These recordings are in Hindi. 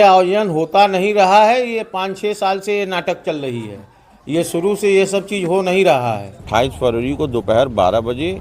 आयोजन होता नहीं रहा है। ये 5-6 साल से ये नाटक चल रही है। ये शुरू से ये सब चीज़ हो नहीं रहा है। 28 फरवरी को दोपहर 12 बजे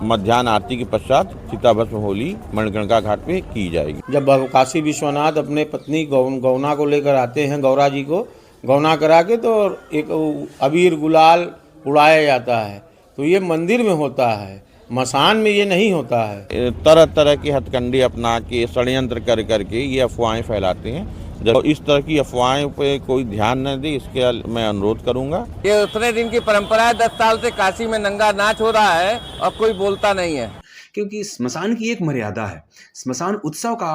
मध्याह्न आरती के पश्चात चिताभस्म होली मणिकर्णिका घाट पे की जाएगी। जब काशी विश्वनाथ अपने पत्नी गौना को लेकर आते हैं, गौरा जी को गौना करा के, तो एक अबीर गुलाल उड़ाया जाता है। तो ये मंदिर में होता है, मसान में ये नहीं होता है। तरह तरह की हथकंडे अपना के षड्यंत्र कर करके ये अफवाहें फैलाते हैं। जब इस तरह की अफवाहें पे कोई ध्यान न दे, इसके मैं अनुरोध करूंगा। ये उतने दिन की परंपरा है। 10 साल से काशी में नंगा नाच हो रहा है और कोई बोलता नहीं है, क्योंकि स्मशान की एक मर्यादा है। स्मशान उत्सव का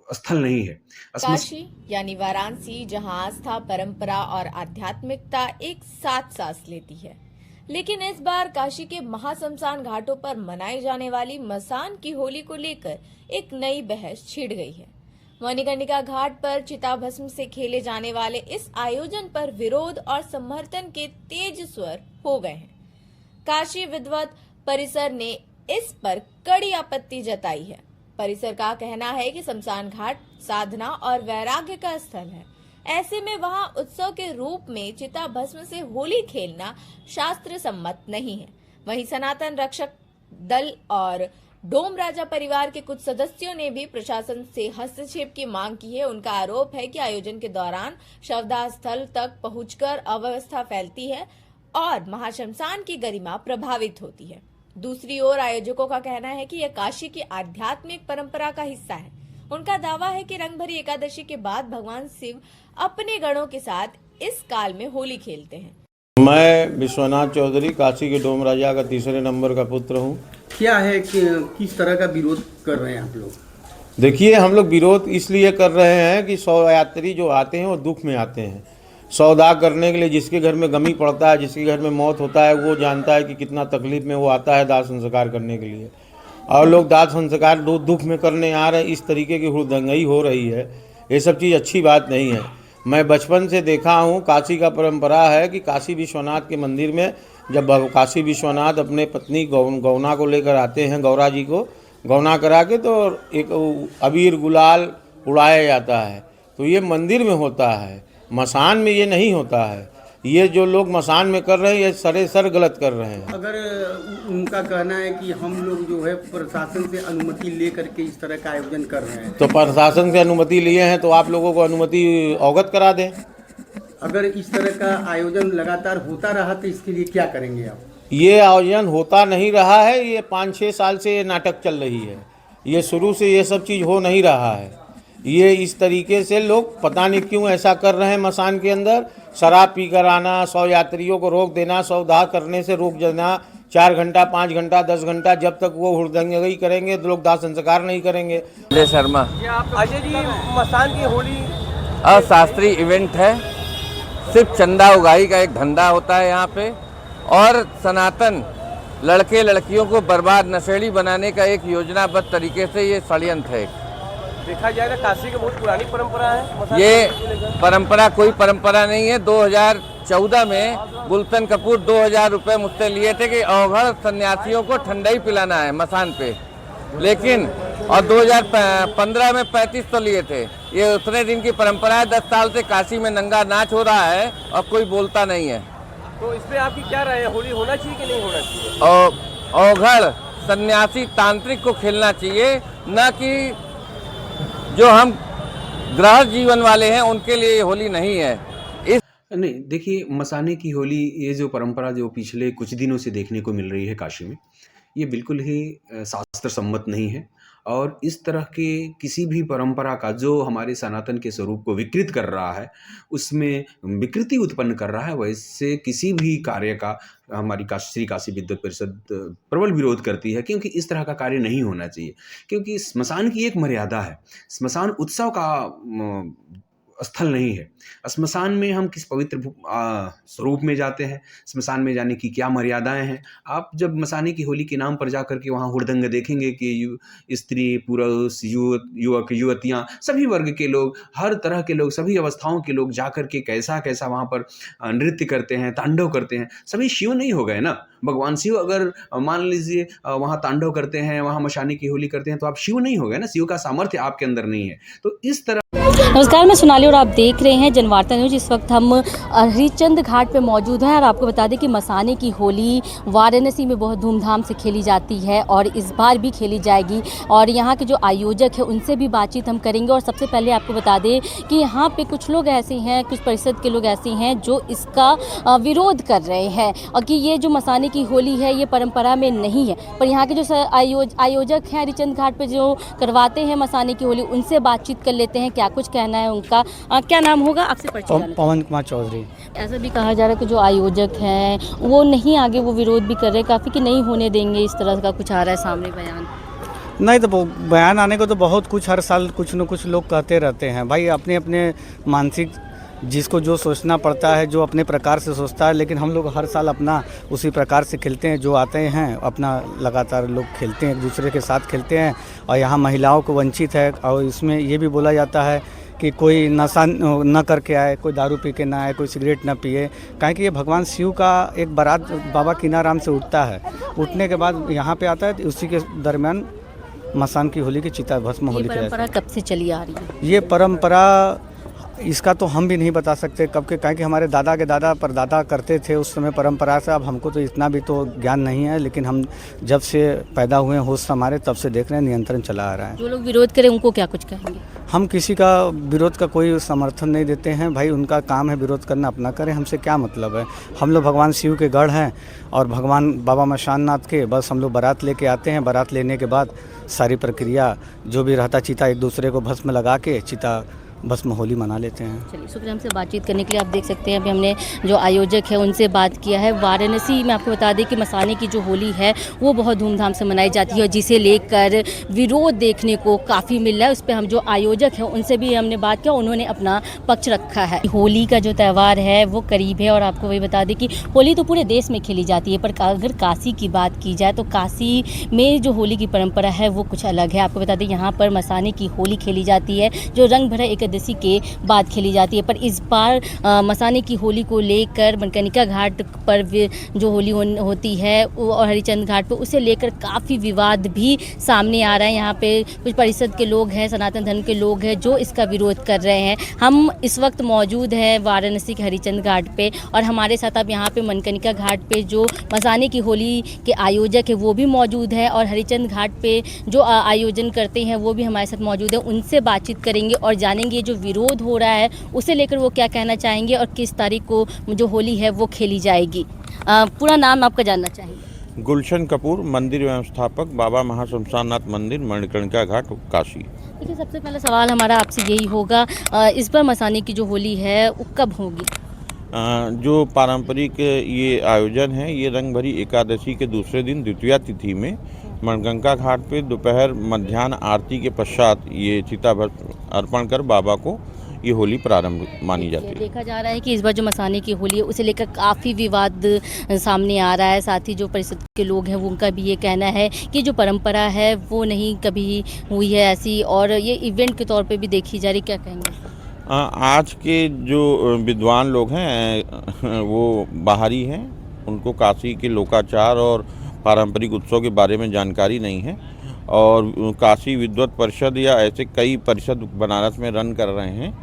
स्थल नहीं है। काशी यानी वाराणसी, जहां आस्था, परंपरा और आध्यात्मिकता एक साथ सांस लेती है। लेकिन इस बार काशी के महाशमशान घाटों पर मनाई जाने वाली मसान की होली को लेकर एक नई बहस छिड़ गई है। मणिकर्णिका घाट पर चिताभस्म से खेले जाने वाले इस आयोजन पर विरोध और समर्थन के तेज स्वर हो गए हैं। काशी विद्वत परिसर ने इस पर कड़ी आपत्ति जताई है। परिसर का कहना है कि शमशान घाट साधना और वैराग्य का स्थल है। ऐसे में वहां उत्सव के रूप में चिताभस्म से होली खेलना शास्त्र सम्मत नहीं है। वहीं सनातन रक्षक दल और डोम राजा परिवार के कुछ सदस्यों ने भी प्रशासन से हस्तक्षेप की मांग की है। उनका आरोप है कि आयोजन के दौरान शवदाह स्थल तक पहुंचकर अव्यवस्था फैलती है और महाशमशान की गरिमा प्रभावित होती है। दूसरी ओर आयोजकों का कहना है कि यह काशी की आध्यात्मिक परंपरा का हिस्सा है। उनका दावा है कि रंगभरी एकादशी के बाद भगवान शिव अपने गणों के साथ इस काल में होली खेलते हैं। मैं विश्वनाथ चौधरी, काशी के डोम राजा का 3रे नंबर का पुत्र हूँ। क्या है कि किस तरह का विरोध कर रहे हैं आप लोग? देखिए, हम लोग विरोध इसलिए कर रहे हैं कि 100 यात्री जो आते हैं वो दुख में आते हैं। सौदा करने के लिए जिसके घर में गमी पड़ता है, जिसके घर में मौत होता है, वो जानता है कि कितना तकलीफ में वो आता है दाह संस्कार करने के लिए। और लोग दाह संस्कार दुख में करने आ रहे हैं। इस तरीके की हुड़दंगई हो रही है। ये सब चीज़ अच्छी बात नहीं है। मैं बचपन से देखा हूँ, काशी का परंपरा है कि काशी विश्वनाथ के मंदिर में जब काशी विश्वनाथ अपने पत्नी गौना को लेकर आते हैं, गौरा जी को गौना करा के, तो एक अबीर गुलाल उड़ाया जाता है। तो ये मंदिर में होता है, मसान में ये नहीं होता है। ये जो लोग मसान में कर रहे हैं, ये सरेसर गलत कर रहे हैं। अगर उनका कहना है कि हम लोग जो है प्रशासन से अनुमति ले करके इस तरह का आयोजन कर रहे हैं, तो प्रशासन से अनुमति लिए हैं तो आप लोगों को अनुमति अवगत करा दें। अगर इस तरह का आयोजन लगातार होता रहा तो इसके लिए क्या करेंगे आप? ये आयोजन होता नहीं रहा है। ये 5-6 साल से ये नाटक चल रही है। ये शुरू से ये सब चीज़ हो नहीं रहा है। ये इस तरीके से लोग पता नहीं क्यों ऐसा कर रहे हैं। मसान के अंदर शराब पी कर आना, 100 यात्रियों को रोक देना, सौदा करने से रोक देना, 4 घंटा, 5 घंटा, 10 घंटा, जब तक वो हुड़दंगई करेंगे तो लोग दाह संस्कार नहीं करेंगे। अजय शर्मा। अजय जी, मसान की होली अशास्त्रीय इवेंट है। सिर्फ चंदा उगाही का एक धंधा होता है यहाँ पे, और सनातन लड़के लड़कियों को बर्बाद नशेड़ी बनाने का एक योजनाबद्ध तरीके से ये षड्यंत्र है। देखा जाए तो काशी की बहुत पुरानी परंपरा है। ये परंपरा कोई परंपरा नहीं है। 2014 में गुलशन कपूर 2000 रुपये मुझसे लिए थे कि अवघड़ सन्यासियों को ठंडाई पिलाना है मसान पे, लेकिन और 2015 में 3500 लिए थे। ये उतने दिन की परंपरा है। 10 साल से काशी में नंगा नाच हो रहा है और कोई बोलता नहीं है। तो इस पे आपकी क्या राय है? होली होना चाहिए कि नहीं होना चाहिए? और अवघड़ सन्यासी तांत्रिक को खेलना चाहिए, न कि जो हम गृहस्थ जीवन वाले हैं उनके लिए होली नहीं है। नहीं, देखिए, मसाने की होली, ये जो परंपरा जो पिछले कुछ दिनों से देखने को मिल रही है काशी में, ये बिल्कुल ही शास्त्र सम्मत नहीं है। और इस तरह के किसी भी परंपरा का जो हमारे सनातन के स्वरूप को विकृत कर रहा है, उसमें विकृति उत्पन्न कर रहा है, वैसे किसी भी कार्य का हमारी श्री काशी विद्वत परिषद प्रबल विरोध करती है। क्योंकि इस तरह का कार्य नहीं होना चाहिए। क्योंकि स्मशान की एक मर्यादा है। स्मशान उत्सव का स्थल नहीं है। श्मशान में हम किस पवित्र स्वरूप में जाते हैं, श्मशान में जाने की क्या मर्यादाएं हैं। आप जब मसाने की होली के नाम पर जा करके वहाँ हुड़दंग देखेंगे कि स्त्री, पुरुष, युवक, युवतियाँ, सभी वर्ग के लोग, हर तरह के लोग, सभी अवस्थाओं के लोग जा करके कैसा कैसा वहाँ पर नृत्य करते हैं, तांडव करते हैं। सभी शिव नहीं हो गए ना। भगवान शिव अगर मान लीजिए वहाँ तांडव करते हैं, वहाँ मशाने की होली करते हैं, तो आप शिव नहीं हो गए ना। शिव का सामर्थ्य आपके अंदर नहीं है। तो इस तरह। नमस्कार, मैं सोनाली और आप देख रहे हैं जनवार्ता न्यूज। इस वक्त हम हरिश्चंद्र घाट पे मौजूद हैं और आपको बता दें कि मसाने की होली वाराणसी में बहुत धूमधाम से खेली जाती है और इस बार भी खेली जाएगी। और यहाँ के जो आयोजक है उनसे भी बातचीत हम करेंगे। और सबसे पहले आपको बता दें कि यहाँ पे कुछ लोग ऐसे हैं, कुछ परिषद के लोग ऐसे हैं जो इसका विरोध कर रहे हैं और कि ये जो मसाने की होली है ये परंपरा में नहीं है। पर यहाँ के जो आयोजक हैं हरिश्चंद्र घाट पर जो करवाते हैं मसाने की होली, उनसे बातचीत कर लेते हैं क्या कुछ कहना है उनका। क्या नाम होगा आपसे? पवन कुमार चौधरी। ऐसा भी कहा जा रहा है कि जो आयोजक हैं वो नहीं आगे, वो विरोध भी कर रहे हैं काफ़ी कि नहीं होने देंगे, इस तरह का कुछ आ रहा है सामने बयान। नहीं तो बयान आने को तो बहुत कुछ हर साल कुछ न कुछ लोग कहते रहते हैं भाई। अपने अपने मानसिक जिसको जो सोचना पड़ता है, जो अपने प्रकार से सोचता है, लेकिन हम लोग हर साल अपना उसी प्रकार से खेलते हैं। जो आते हैं अपना लगातार लोग खेलते हैं, एक दूसरे के साथ खेलते हैं। और यहाँ महिलाओं को वंचित है और इसमें ये भी बोला जाता है कि कोई नशा न करके आए, कोई दारू पी के ना आए, कोई सिगरेट न पिए। काहे कि ये भगवान शिव का एक बारात बाबा कीनाराम से उठता है, उठने के बाद यहाँ पे आता है, उसी के दरमियान मसान की होली की चिता भस्म होली की परंपरा कब से चली आ रही है? ये परंपरा इसका तो हम भी नहीं बता सकते कब के, काहे कि हमारे दादा के दादा परदादा करते थे उस समय परंपरा से। अब हमको तो इतना भी तो ज्ञान नहीं है, लेकिन हम जब से पैदा हुए होश हमारे तब से देख रहे हैं नियंत्रण चला आ रहा है। जो लोग विरोध करें उनको क्या कुछ कहेंगे? हम किसी का विरोध का कोई समर्थन नहीं देते हैं भाई। उनका काम है विरोध करना, अपना करें, हमसे क्या मतलब है। हम लोग भगवान शिव के गढ़ हैं और भगवान बाबा मशान नाथ के, बस हम लोग बारात लेके आते हैं। बारात लेने के बाद सारी प्रक्रिया जो भी रहता, चिता एक दूसरे को भस्म लगा के चिता भस्म होली मना लेते हैं। चलिए, शुक्रिया हमसे बातचीत करने के लिए। आप देख सकते हैं अभी हमने जो आयोजक है उनसे बात किया है। वाराणसी में आपको बता दें कि मसाने की जो होली है वो बहुत धूमधाम से मनाई जाती है, जिसे लेकर विरोध देखने को काफ़ी मिल रहा है। उस पर हम जो आयोजक हैं उनसे भी हमने बात किया, उन्होंने अपना पक्ष रखा है। होली का जो त्यौहार है वो करीब है और आपको वही बता दें कि होली तो पूरे देश में खेली जाती है, पर अगर काशी की बात की जाए तो काशी में जो होली की परंपरा है वो कुछ अलग है। आपको बता दें यहाँ पर मसाने की होली खेली जाती है जो रंग भरा एकादशी के बाद खेली जाती है। पर इस बार मसाने की होली को लेकर मणिकर्णिका घाट पर जो होली होती है और हरिश्चंद्र घाट पर, उसे लेकर काफ़ी विवाद भी सामने आ रहा है। यहाँ पे कुछ परिषद के लोग हैं, सनातन धर्म के लोग हैं जो इसका विरोध कर रहे हैं। हम इस वक्त मौजूद हैं वाराणसी के हरिश्चंद्र घाट पे और हमारे साथ अब यहाँ पे मणिकर्णिका घाट पे जो मसाने की होली के आयोजक है वो भी मौजूद है और हरिश्चंद्र घाट पे जो आयोजन करते हैं वो भी हमारे साथ मौजूद है। उनसे बातचीत करेंगे और जानेंगे जो विरोध हो रहा है उसे लेकर वो क्या कहना चाहेंगे और किस तारीख को जो होली है वो खेली जाएगी। पूरा नाम आपका जानना चाहेंगे? गुलशन कपूर, मंदिर व्यवस्थापक, बाबा महाशमशाननाथ मंदिर, मणिकर्णिका घाट, काशी। देखिए, सबसे पहला सवाल हमारा आपसे यही होगा, इस बार मसाने की जो होली है वो कब होगी? जो पारंपरिक ये आयोजन है ये रंग भरी एकादशी के दूसरे दिन द्वितीया तिथि में मणिकर्णिका घाट पे दोपहर मध्याह्न आरती के पश्चात ये चिता अर्पण कर बाबा को ये होली प्रारंभ मानी जाती है। देखा जा रहा है कि इस बार जो मसाने की होली है उसे लेकर काफ़ी विवाद सामने आ रहा है। साथ ही जो परिषद के लोग हैं वो उनका भी ये कहना है कि जो परंपरा है वो नहीं कभी हुई है ऐसी और ये इवेंट के तौर पे भी देखी जा रही। क्या कहेंगे? आज के जो विद्वान लोग हैं वो बाहरी हैं, उनको काशी के लोकाचार और पारंपरिक उत्सव के बारे में जानकारी नहीं है और काशी विद्वत परिषद या ऐसे कई परिषद बनारस में रन कर रहे हैं,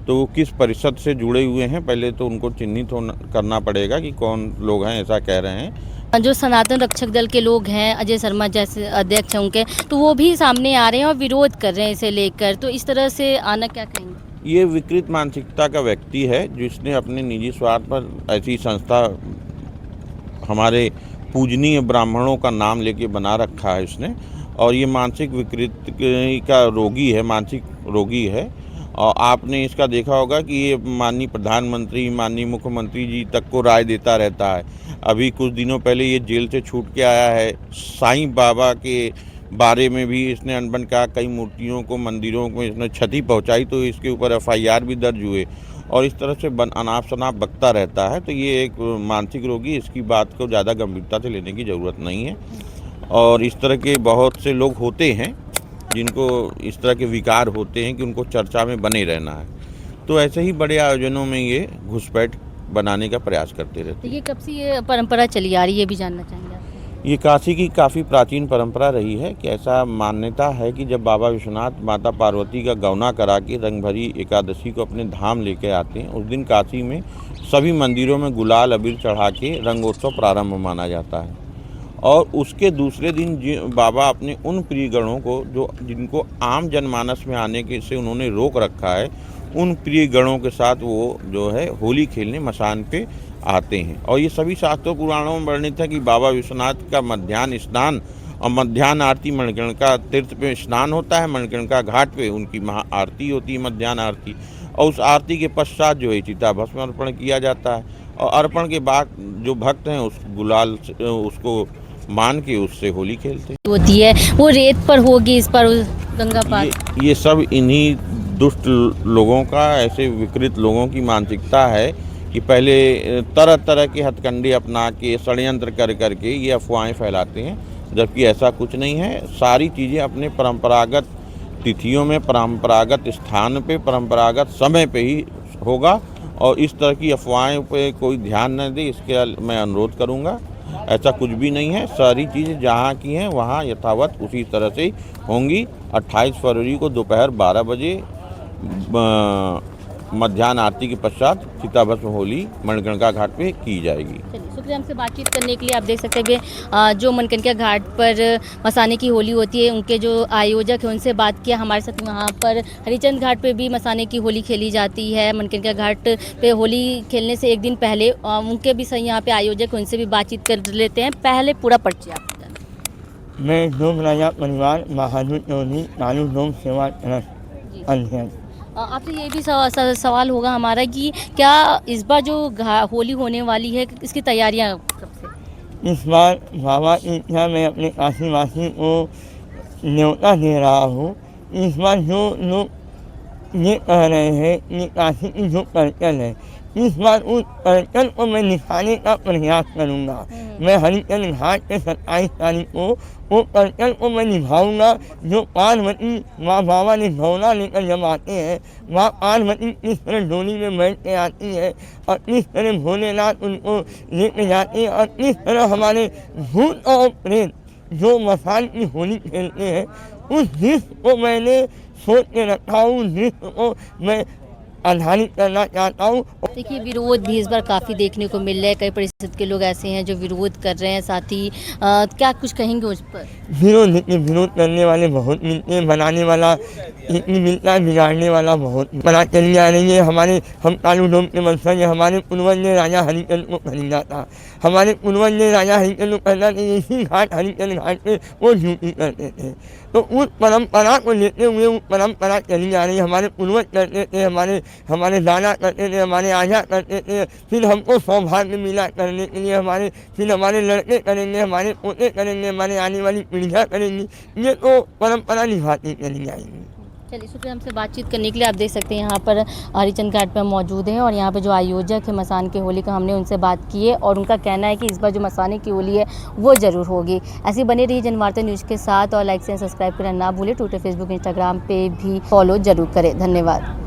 तो वो किस परिषद से जुड़े हुए हैं पहले तो उनको चिन्हित करना पड़ेगा कि कौन लोग हैं ऐसा कह रहे हैं। जो सनातन रक्षक दल के लोग हैं, अजय शर्मा जैसे अध्यक्ष हैं उनके, तो वो भी सामने आ रहे हैं और विरोध कर रहे हैं इसे लेकर, तो इस तरह से आना क्या कहेंगे? ये विकृत मानसिकता का व्यक्ति है जिसने अपने निजी स्वार्थ पर ऐसी संस्था हमारे पूजनीय ब्राह्मणों का नाम लेके बना रखा है इसने, और ये मानसिक विकृति का रोगी है, मानसिक रोगी है। और आपने इसका देखा होगा कि ये माननीय प्रधानमंत्री, माननीय मुख्यमंत्री जी तक को राय देता रहता है। अभी कुछ दिनों पहले ये जेल से छूट के आया है। साईं बाबा के बारे में भी इसने अनबन कहा, कई मूर्तियों को, मंदिरों को इसने क्षति पहुंचाई, तो इसके ऊपर FIR भी दर्ज हुए और इस तरह से अनाप शनाप बकता रहता है। तो ये एक मानसिक रोगी, इसकी बात को ज़्यादा गंभीरता से लेने की ज़रूरत नहीं है। और इस तरह के बहुत से लोग होते हैं जिनको इस तरह के विकार होते हैं कि उनको चर्चा में बने रहना है, तो ऐसे ही बड़े आयोजनों में ये घुसपैठ बनाने का प्रयास करते रहते हैं। ये कब से ये परंपरा चली आ रही है, ये भी जानना चाहेंगे आप? ये काशी की काफ़ी प्राचीन परंपरा रही है कि ऐसा मान्यता है कि जब बाबा विश्वनाथ माता पार्वती का गौना करा के रंग भरी एकादशी को अपने धाम लेके आते हैं, उस दिन काशी में सभी मंदिरों में गुलाल अबीर चढ़ा के रंगोत्सव प्रारंभ माना जाता है। और उसके दूसरे दिन बाबा अपने उन प्रियगणों को जिनको आम जनमानस में आने के से उन्होंने रोक रखा है, उन प्रियगणों के साथ वो जो है होली खेलने मसान पे आते हैं। और ये सभी शास्त्रों पुराणों में वर्णित है कि बाबा विश्वनाथ का मध्याह्न स्नान और मध्याह्न आरती मणिकर्णिका तीर्थ पे स्नान होता है, मणिकर्णिका घाट पे उनकी महा आरती होती है, मध्याह्न आरती, और उस आरती के पश्चात जो है चिता भस्म अर्पण किया जाता है। और अर्पण के बाद जो भक्त हैं उस गुलाल उसको मान के उससे होली खेलते हैं। होती है वो रेत पर होगी, इस पर गंगा पार। ये सब इन्हीं दुष्ट लोगों का, ऐसे विकृत लोगों की मानसिकता है कि पहले तरह तरह के हथकंडे अपना के षड्यंत्र कर करके ये अफवाहें फैलाते हैं, जबकि ऐसा कुछ नहीं है। सारी चीज़ें अपने परंपरागत तिथियों में, परंपरागत स्थान पे, परंपरागत समय पे ही होगा। और इस तरह की अफवाहें पे कोई ध्यान न दे, इसके मैं अनुरोध करूँगा। ऐसा कुछ भी नहीं है, सारी चीज़ें जहाँ की हैं वहाँ यथावत उसी तरह से होंगी। 28 फरवरी को दोपहर 12 बजे मध्याह्न आरती के पश्चात चिताभस्म होली मणिकर्णिका घाट पे की जाएगी। शुक्रिया हमसे बातचीत करने के लिए। आप देख सकते हैं कि जो मणिकर्णिका घाट पर मसाने की होली होती है, उनके जो आयोजक हैं उनसे बात किया। हमारे साथ वहाँ पर हरिचंद घाट पे भी मसाने की होली खेली जाती है। मणिकर्णिका घाट पे होली खेलने से एक दिन पहले उनके भी सही यहाँ पे आयोजक, उनसे भी बातचीत कर लेते हैं। पहले पूरा परिचय आप बताएं। मैं डोम राजा परिवार महाजू चौधरी तालु डोम सेवा ट्रस्ट अध्यक्ष। आपसे ये भी सवाल होगा हमारा कि क्या इस बार जो होली होने वाली है, इसकी तैयारियां कब से? इस बार बाबा की इच्छा मैं अपने काशीवासी को न्योता दे रहा हूँ। इस बार जो लोग ये कह रहे हैं कि काशी की जो कल्चर है, इस बार उस कल्चर को मैं दिखाने का प्रयास करूँगा। मैं हरिचंद घाट के 27 तारीख को वो कल्चर को मैं निभाऊंगा। जो पार्वती माँ बाबा ने गौना लेकर जब आते हैं, माँ पार्वती किस तरह डोली में बैठ के आती है और किस तरह भोलेनाथ उनको लेके जाते हैं, और किस तरह हमारे भूत और प्रेत जो मसान की होली खेलते हैं, उस दृश्य को मैंने सोच के रखा हूँ। उस दृश्य को मैं आधारित करना चाहता हूँ। देखिए, विरोध भी इस बार काफ़ी देखने को मिल रहा है। कई परिषद के लोग ऐसे हैं जो विरोध कर रहे हैं। साथ ही क्या कुछ कहेंगे उस पर? विरोध करने वाले बहुत मिलते हैं, बनाने वाला एक भी मिलता है, बिगाड़ने वाला बहुत। बना चली जा रही है। हम तालु डोम के वंशज, हमारे पूर्वज ने राजा हरिचंद को खरीदा था। हमारे पूर्वज ने राजा हरिचंद को खरीदा था। इसी घाट हरिचंद घाट पे वो ड्यूटी करते थे। तो उस परंपरा को लेते हुए उस परंपरा चली जा रही है। हमारे पूर्वज करते थे, हमारे दादा करते थे, हमारे आजा करते थे। फिर हमको सौभाग्य मिला करने के लिए, फिर हमारे लड़के करेंगे, हमारे पोते करेंगे, हमारे आने वाली पीढ़ियाँ करेंगी। ये तो परंपरा निभाती चली जाएगी। चलिए, शुक्रिया हमसे बातचीत करने के लिए। आप देख सकते हैं यहाँ पर हरिचंद घाट पर मौजूद हैं और यहाँ पर जो आयोजक है मसान की होली का, हमने उनसे बात की है और उनका कहना है कि इस बार जो मसाने की होली है वो ज़रूर होगी। ऐसी बने रही जनवार्ता न्यूज़ के साथ और लाइक से सब्सक्राइब करना ना भूलें। ट्विटर, फेसबुक, इंस्टाग्राम पे भी फॉलो ज़रूर करें। धन्यवाद।